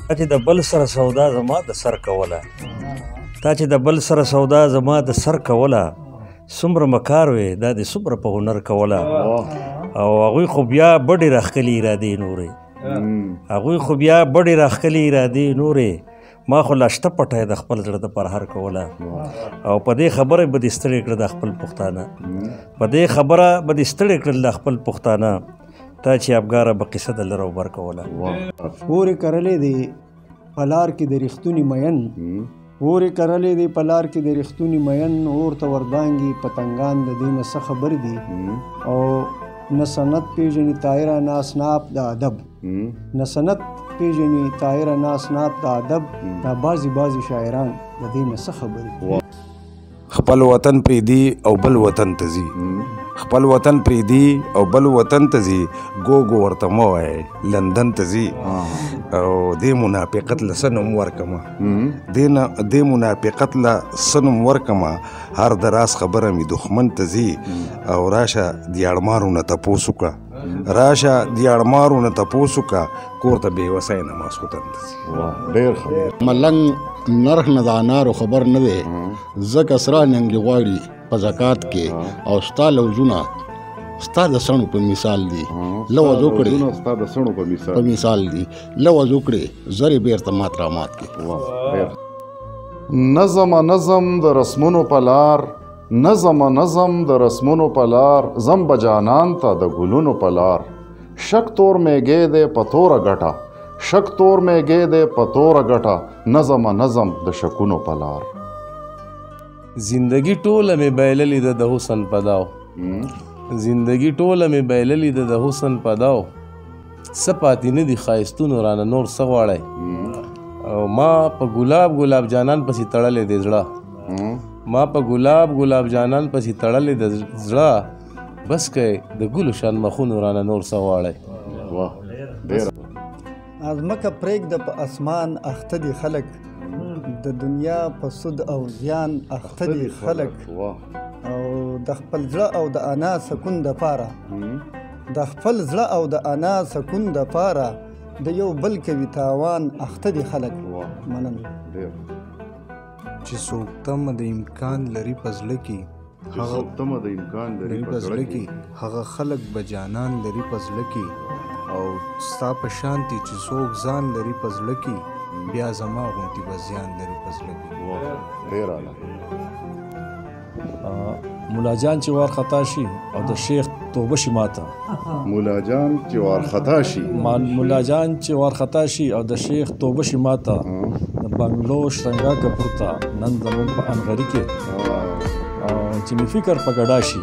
تا چې د بل سره سودا زما د سر کوله تا چې د بل سره سودا زما د سر کوله څومره مکار وې دا دې څومره په هنر کوله او هغوی خو بیا بډې راښکلې ارادې نورې هغوی خو بیا بډې راښکلې ارادې نورې ما خو لا شته پټی د خپل زړه د پرهر کوله او په دې خبره به دې ستړې کړه د خپل پښتانه په دې خبره به دې ستړې کړل د خپل پښتانه تا چې افګاره به قصه د لر او بر کوله اورې کرلې دی په لار کې د رښتوني مین اورې کرلې دی په لار کې د رښتوني مین اور ته وردانګي پتنګان د دې نه څه خبر دي او نه سند پیژني طاهره نه اسناب د ادب نه سند پیژني طاهره نه اسناب د ادب دا بعضې شاعران د دې نه څه خبرې خپل وطن پریدي او بل وطن ته ځي خپل وطن پریدي او بل وطن ته ځي ګوګو ورته مه وایئ لندن ته ځي او دې منافقت له څه نوم ورکمه دې منافقت له څه نوم ورکمه هر د راز خبره مې دښمن ته ځي او راشه دیاړمارو نه تپوس وکړه راشه دیاړمارو نه تپوس وکړه کور ته بېوسی نه ماسخوتن ته ځي ډېر ښه ملنګ نرخ نه د انارو خبر نه دی ځکه سره ننګې غواړي په زکات کې او ستا لوزونه ستا د سڼو په مثال دي لوز وکړې په مثال دي لوز وکړې زرې بیرته مات رامات کې نظم د رسمونو په لار نظم د رسمونو په لار زم بجانان ته د ګلونو په لار شک تور میګې دی په توره ګټه شک تور میګې دی په توره ګټه نظم د شکونو په لار زندگی ټوله مې بایللې ده د حسن په داو زندگی ټوله مې بایللې ده د حسن په داو څه پاتې نه دي ښایستونو رانه نور څه غواړئ او ما په ګلاب جانان پسې تړلې دی زړه ما په ګلاب جانان پسې تړلې د زړه بس که د ګلو شان مخونو رانه نور څه غواړئ ازمکه پرېږده په اسمان اخته دي خلک د دنیا په سود او زیان اخته دي خلک او د خپل زړه او د انا سکون دپاره د خپل زړه او د انا سکون دپاره د یو بل کوي تاوان اخته دي خلک مننه چې څوک تمه د امکان لري په زړه کې هغه خلک به جانان لري په زړه کې او ستا په شانتي چې څوک ځان لري په زړه کې بیا زما غوندې به زیان لري په زړه کې ملا جان چې وارخطا شي او د شیخ توبه شي ماته ملا جان چې وارخطا شي او د شیخ توبه شي ماته د بنګلو شرنګا کپورته نن زمون په انغري کې چې می فکر په ګډا شي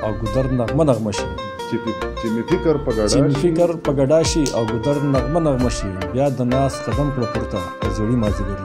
او ګودر نغمه شي چې می فکر په ګډا شي او ګودر نغمه شي بیا د ناس قدم کړه پورته زړی مازیګری